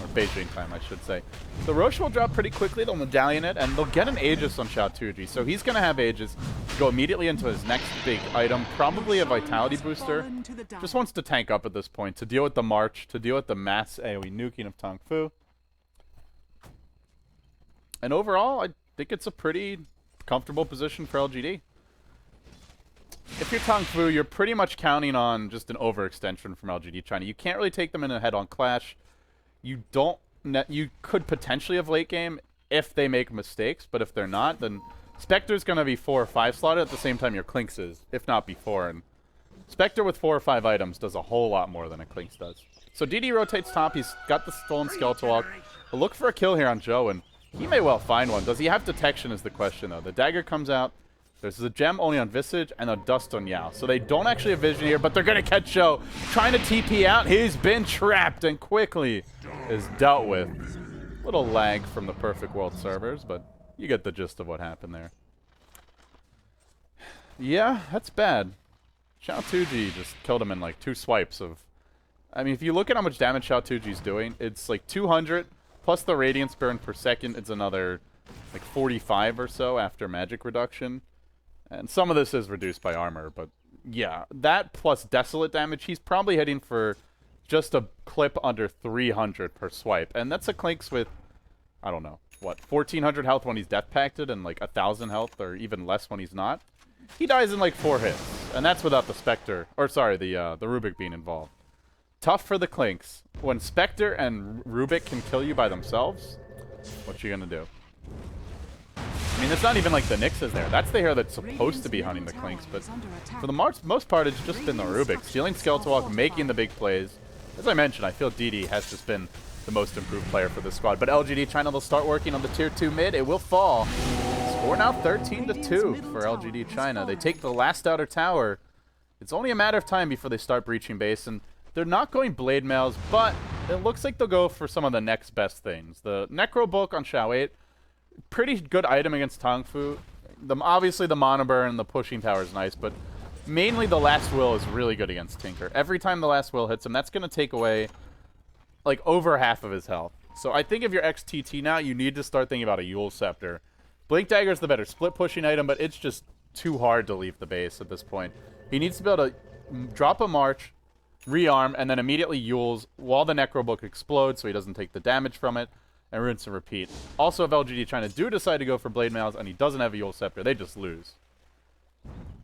Or Beijing time, I should say. The Roche will drop pretty quickly. They'll medallion it, and they'll get an Aegis on Xiaotuji. So he's going to have Aegis go immediately into his next big item, probably a Vitality Booster. Just wants to tank up at this point to deal with the March, to deal with the mass AoE nuking of Tongfu. And overall, I think it's a pretty comfortable position for LGD. If you're Tongfu, you're pretty much counting on just an overextension from LGD China. You can't really take them in a head-on clash. You could potentially have late game if they make mistakes, but if they're not, then Spectre's going to be 4 or 5 slotted at the same time your Clinks is, if not before. And Spectre with 4 or 5 items does a whole lot more than a Clinks does. So DD rotates top. He's got the stolen Skeletal Walk. He'll look for a kill here on Joe, and he may well find one. Does he have detection is the question, though. The dagger comes out. There's a gem only on Visage and a dust on Yao. So they don't actually have vision here, but they're going to catch Joe. Trying to TP out. He's been trapped and quickly is dealt with. Little lag from the Perfect World servers, but you get the gist of what happened there. Yeah, that's bad. Xiaotuji just killed him in like 2 swipes of... I mean, if you look at how much damage Xiaotuji's doing, it's like 200 plus the Radiance burn per second. It's another like 45 or so after magic reduction. And some of this is reduced by armor, but yeah, that plus Desolate damage, he's probably hitting for just a clip under 300 per swipe. And that's a Clinks with, I don't know, what, 1,400 health when he's Death Pacted and like 1,000 health or even less when he's not. He dies in like 4 hits, and that's without the Spectre, or sorry, the Rubik being involved. Tough for the Clinks. When Spectre and Rubik can kill you by themselves, what you gonna do? I mean, it's not even like the Nyx is there. That's the hero that's supposed to be hunting the Clinks, but for the most part, it's just been the Rubik. Stealing Skeletal Walk, making the big plays. As I mentioned, I feel DD has just been the most improved player for this squad, but LGD China will start working on the tier 2 mid. It will fall. Score now 13-2 for LGD China. They take the last outer tower. It's only a matter of time before they start breaching base, and they're not going Blade Mails, but it looks like they'll go for some of the next best things. The Necro Bulk on Xiao 8, pretty good item against Tongfu. Obviously, the Mono Burn and the Pushing Tower is nice, but mainly the Last Will is really good against Tinker. Every time the Last Will hits him, that's going to take away like over half of his health. So I think if you're XTT now, you need to start thinking about a Yule Scepter. Blink Dagger is the better split pushing item, but it's just too hard to leave the base at this point. He needs to be able to drop a March, rearm, and then immediately Yules while the Necro Book explodes so he doesn't take the damage from it, and rinse and repeat. Also, if LGD China do decide to go for Blade Mails and he doesn't have a Yule Scepter, they just lose.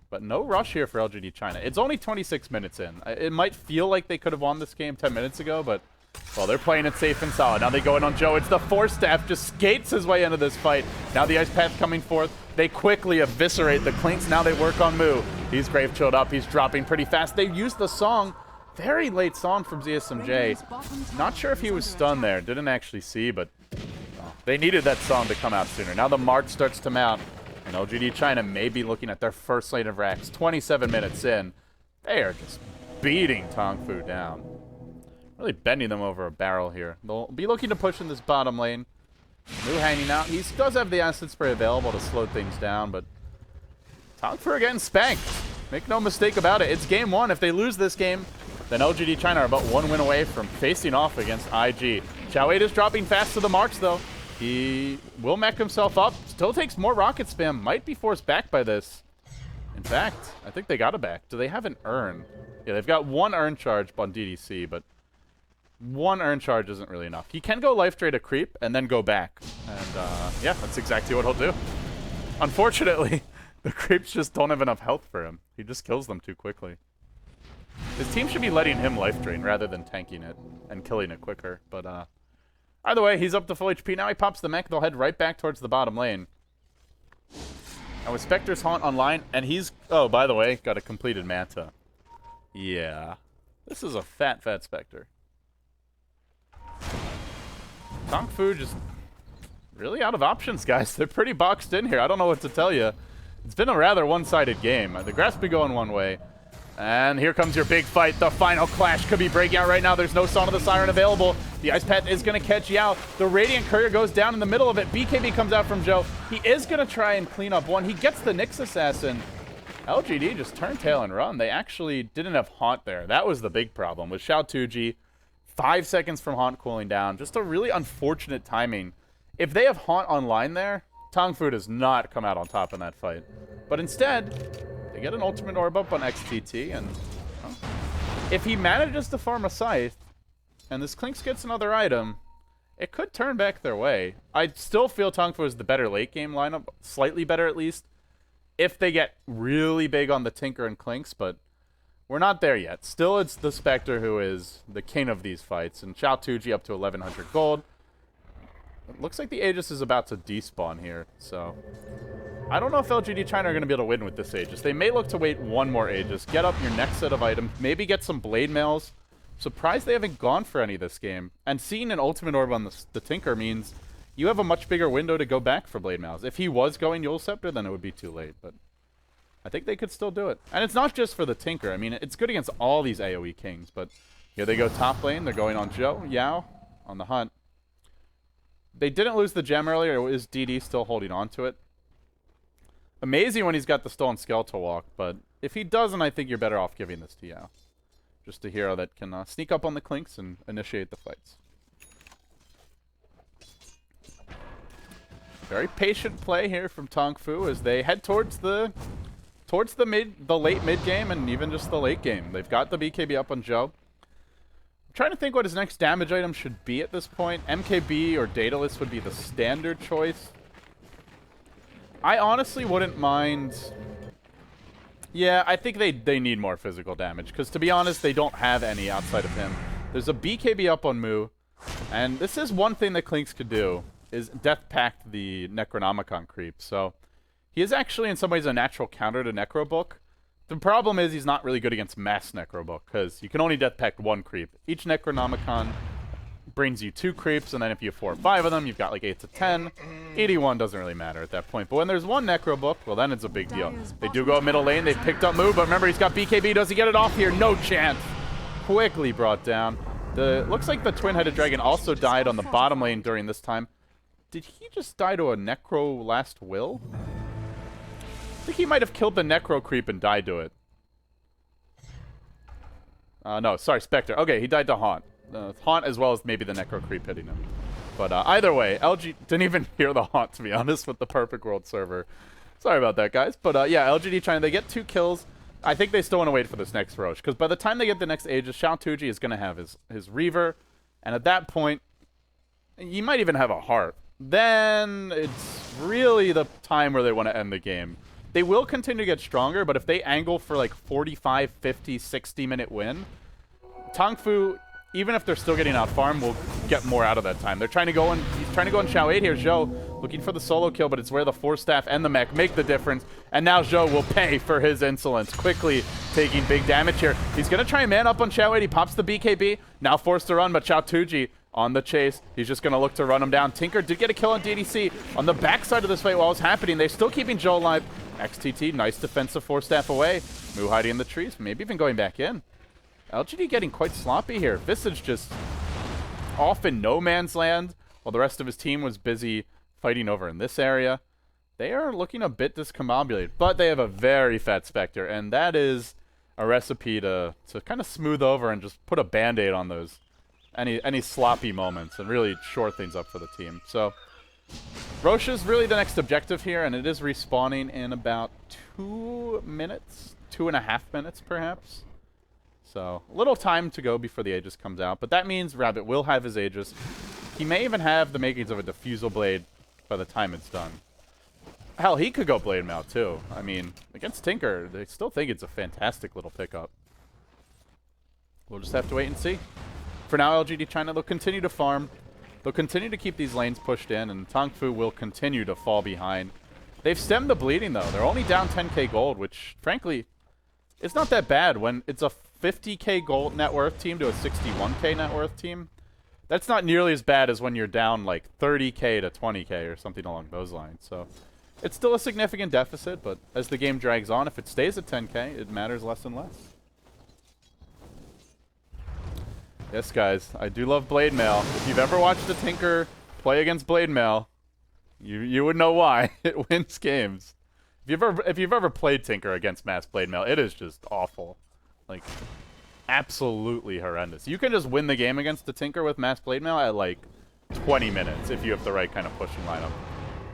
But no rush here for LGD China. It's only 26 minutes in. It might feel like they could have won this game 10 minutes ago, but, well, they're playing it safe and solid. Now they go in on Joe. It's the Force Staff, just skates his way into this fight. Now the Ice Path coming forth. They quickly eviscerate the Clinks. Now they work on Mu. He's Grave Chilled up. He's dropping pretty fast. They use the song. Very late song from ZSMJ. Not sure if he was stunned there. Didn't actually see, but they needed that song to come out sooner. Now the March starts to mount, and LGD China may be looking at their first lane of racks. 27 minutes in. They are just beating Tongfu down. Really bending them over a barrel here. They'll be looking to push in this bottom lane. Mu hanging out. He does have the acid spray available to slow things down, but Tongfu are getting spanked. Make no mistake about it. It's game 1. If they lose this game, then LGD China are about 1 win away from facing off against IG. Xiao 8 is dropping fast to the March, though. He will mech himself up. Still takes more rocket spam. Might be forced back by this. In fact, I think they got it back. Do they have an urn? Yeah, they've got one urn charge on DDC, but one urn charge isn't really enough. He can go life drain a creep and then go back. And yeah, that's exactly what he'll do. Unfortunately, the creeps just don't have enough health for him. He just kills them too quickly. His team should be letting him life drain rather than tanking it and killing it quicker. But either way, he's up to full HP. Now he pops the mech. They'll head right back towards the bottom lane. And with Spectre's Haunt online, and he's... Oh, by the way, got a completed Manta. Yeah. This is a fat Spectre. Tongfu just really out of options, guys. They're pretty boxed in here. I don't know what to tell you. It's been a rather one-sided game. The grass be going one way. And here comes your big fight. The final clash could be breaking out right now. There's no Song of the Siren available. The Ice Pet is going to catch Yao. The Radiant Courier goes down in the middle of it. BKB comes out from Joe. He is going to try and clean up one. He gets the Nyx Assassin. LGD just turn tail and run. They actually didn't have Haunt there. That was the big problem with Xiao Tuji. 5 seconds from Haunt cooling down. Just a really unfortunate timing. If they have Haunt online there, Tongfu does not come out on top in that fight. But instead, they get an ultimate orb up on XTT, and well, if he manages to farm a Scythe, and this Clinks gets another item, it could turn back their way. I still feel Tongfu is the better late game lineup, slightly better at least, if they get really big on the Tinker and Clinks, but we're not there yet. Still, it's the Spectre who is the king of these fights, and Xiao Tuji up to 1100 gold. It looks like the Aegis is about to despawn here, so I don't know if LGD China are going to be able to win with this Aegis. They may look to wait one more Aegis, get up your next set of items, maybe get some Blade Mails. Surprised they haven't gone for any this game. And seeing an ultimate orb on the Tinker means you have a much bigger window to go back for Blade Mails. If he was going Yule Scepter, then it would be too late, but I think they could still do it. And it's not just for the Tinker. I mean, it's good against all these AoE kings, but here they go top lane. They're going on Joe, Yao, on the hunt. They didn't lose the gem earlier. Is DD still holding on to it? Amazing when he's got the Stolen Skeletal Walk, but if he doesn't, I think you're better off giving this to Yao. Just a hero that can sneak up on the Clinks and initiate the fights. Very patient play here from Tongfu as they head towards the late mid game and even just the late game. They've got the BKB up on Joe. I'm trying to think what his next damage item should be at this point. MKB or Daedalus would be the standard choice. I honestly wouldn't mind... Yeah, I think they need more physical damage, because to be honest, they don't have any outside of him. There's a BKB up on Mu, and this is one thing that Clinks could do, is Death Pact the Necronomicon creep. So he is actually in some ways a natural counter to Necrobook. The problem is he's not really good against mass Necrobook, because you can only Death Pact one creep. Each Necronomicon brings you 2 creeps, and then if you have 4 or 5 of them, you've got like 8 to 10. 81 doesn't really matter at that point. But when there's one Necrobook, well, then it's a big deal. They do go middle lane. They've picked up Mu, but remember, he's got BKB. Does he get it off here? No chance. Quickly brought down. Looks like the Twin-Headed Dragon also died on the bottom lane during this time. Did he just die to a Necro Last Will? I think he might have killed the Necro creep and died to it. No, sorry, Spectre. Okay, he died to Haunt. Haunt as well as maybe the Necro creep hitting him. But either way, LG didn't even hear the Haunt, to be honest, with the Perfect World server. Sorry about that, guys. But yeah, LGD China, they get 2 kills. I think they still want to wait for this next Roche, because by the time they get the next Aegis, Xiao Tuji is going to have his Reaver, and at that point, you might even have a Heart. Then it's really the time where they want to end the game. They will continue to get stronger, but if they angle for like 45, 50, 60-minute win, Tongfu, even if they're still getting out farm, will get more out of that time. They're trying to go in. He's trying to go in Xiao 8 here. Zhou looking for the solo kill, but it's where the Force Staff and the mech make the difference. And now Zhou will pay for his insolence, quickly taking big damage here. He's going to try and man up on Xiao 8. He pops the BKB, now forced to run, but Xiao Tuji on the chase. He's just going to look to run him down. Tinker did get a kill on DDC. On the backside of this fight while it's happening, they're still keeping Zhou alive. XTT, nice defensive Force Staff away. Mu hiding in the trees, maybe even going back in. LGD getting quite sloppy here. Visage just off in no man's land while the rest of his team was busy fighting over in this area. They are looking a bit discombobulated, but they have a very fat Spectre, and that is a recipe to kind of smooth over and just put a Band-Aid on those any sloppy moments and really shore things up for the team. So Roche is really the next objective here, and it is respawning in about 2 minutes, 2.5 minutes perhaps. So a little time to go before the Aegis comes out, but that means Rabbit will have his Aegis. He may even have the makings of a Diffusal Blade by the time it's done. Hell, he could go Blade Mail too. I mean, against Tinker, they still think it's a fantastic little pickup. We'll just have to wait and see. For now, LGD China, they'll continue to farm. They'll continue to keep these lanes pushed in, and Tongfu will continue to fall behind. They've stemmed the bleeding, though. They're only down 10k gold, which, frankly, it's not that bad when it's a 50k gold net worth team to a 61k net worth team. That's not nearly as bad as when you're down, like, 30k to 20k or something along those lines. So it's still a significant deficit, but as the game drags on, if it stays at 10k, it matters less and less. Yes, guys, I do love Blade Mail. If you've ever watched a Tinker play against Blade Mail, you would know why. It wins games. If you've ever played Tinker against Mass Blade Mail, it is just awful. Like, absolutely horrendous. You can just win the game against the Tinker with Mass Blade Mail at, like, 20 minutes if you have the right kind of pushing lineup.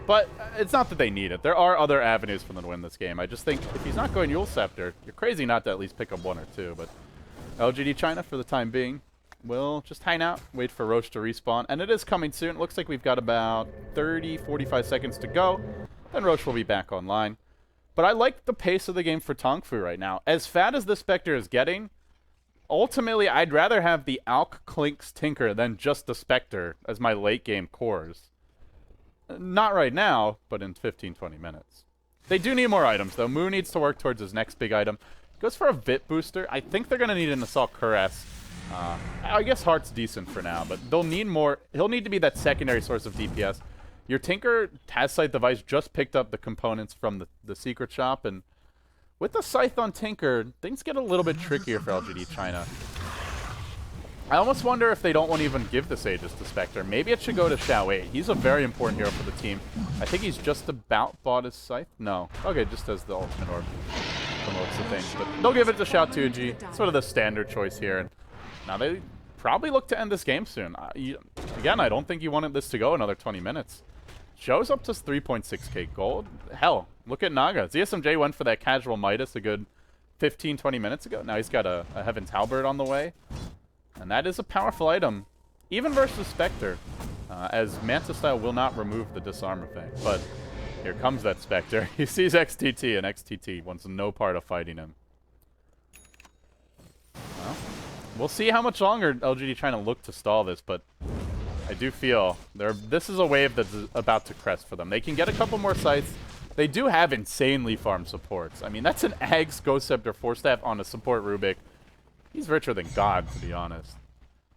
But it's not that they need it. There are other avenues for them to win this game. I just think if he's not going Yule Scepter, you're crazy not to at least pick up one or two. But LGD China, for the time being, we'll just hang out, wait for Roche to respawn, and it is coming soon. It looks like we've got about 30, 45 seconds to go. Then Roche will be back online. But I like the pace of the game for Tongfu right now. As fat as the Spectre is getting, ultimately I'd rather have the Alk, Clinks, Tinker than just the Spectre as my late game cores. Not right now, but in 15, 20 minutes. They do need more items, though. Moo needs to work towards his next big item. Goes for a Vit booster. I think they're going to need an Assault Cuirass. I guess Heart's decent for now, but they'll need more. He'll need to be that secondary source of DPS. Your Tinker has Scythe Device just picked up the components from the secret shop, and with the Scythe on Tinker, things get a little bit trickier for LGD China. I almost wonder if they don't want to even give this Aegis to Spectre. Maybe it should go to Xiao 8. He's a very important hero for the team. I think he's just about bought his Scythe. No. Okay, just as the ultimate orb promotes the thing. But they'll give it to Xiao 2G. Sort of the standard choice here. And now they probably look to end this game soon. Again, I don't think you wanted this to go another 20 minutes. Shows up to 3.6k gold. Hell, look at Naga. ZSMJ went for that casual Midas a good 15, 20 minutes ago. Now he's got a Heaven's Halberd on the way. And that is a powerful item, even versus Spectre, as Manta Style will not remove the disarm effect. But here comes that Spectre. He sees XTT, and XTT wants no part of fighting him. Well, we'll see how much longer LGD trying to look to stall this, but I do feel this is a wave that's about to crest for them. They can get a couple more sites. They do have insanely farmed supports. I mean, that's an Ags Ghost Scepter 4-staff on a support Rubik. He's richer than God, to be honest.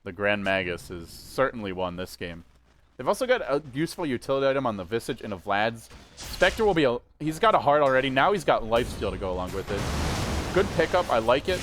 The Grand Magus is certainly won this game. They've also got a useful utility item on the Visage and a Vlad's. Spectre will be he's got a heart already. Now he's got lifesteal to go along with it. Good pickup. I like it.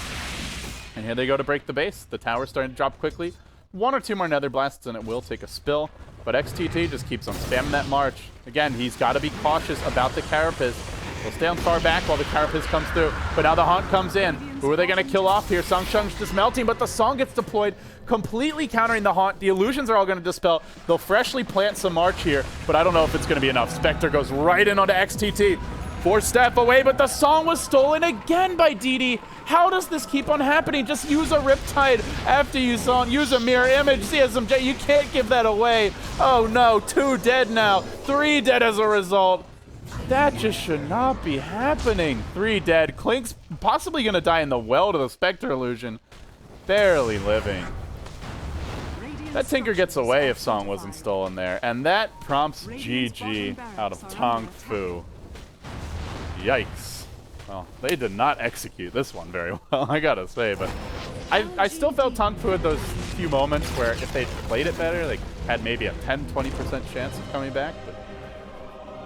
And here they go to break the base. The tower's starting to drop quickly. One or two more Nether Blasts and it will take a spill. But XTT just keeps on spamming that march. Again, he's got to be cautious about the Carapace. He'll stay on far back while the Carapace comes through. But now the Haunt comes in. Who are they going to kill off here? Songshung's just melting, but the Song gets deployed, completely countering the Haunt. The illusions are all going to dispel. They'll freshly plant some March here, but I don't know if it's going to be enough. Spectre goes right in onto XTT. 4-step away, but the Song was stolen again by DD. How does this keep on happening? Just use a Riptide after you Song. Use a Mirror Image. CSMJ, you can't give that away. Oh no, 2 dead now. 3 dead as a result. That just should not be happening. 3 dead. Clink's possibly going to die in the well to the Spectre illusion. Barely living. That Tinker gets away if Song wasn't stolen there. And that prompts GG out of Tongfu. Yikes. Well, they did not execute this one very well, I gotta say. But I still felt Tongfu had those few moments where if they played it better, they had maybe a 10-20% chance of coming back. But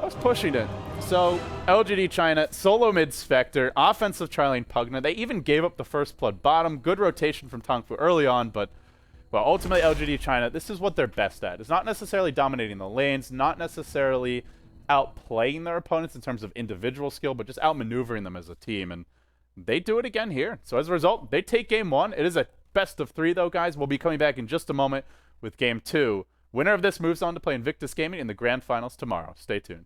I was pushing it. So, LGD China, solo mid Spectre, offensive Charlene Pugna. They even gave up the first blood bottom. Good rotation from Tongfu early on, but, well, ultimately LGD China, this is what they're best at. It's not necessarily dominating the lanes, not necessarily outplaying their opponents in terms of individual skill, but just outmaneuvering them as a team, and they do it again here. So as a result, they take game 1. It is a best of 3, though, guys. We'll be coming back in just a moment with game 2, Winner of this moves on to play Invictus Gaming in the grand finals tomorrow. Stay tuned.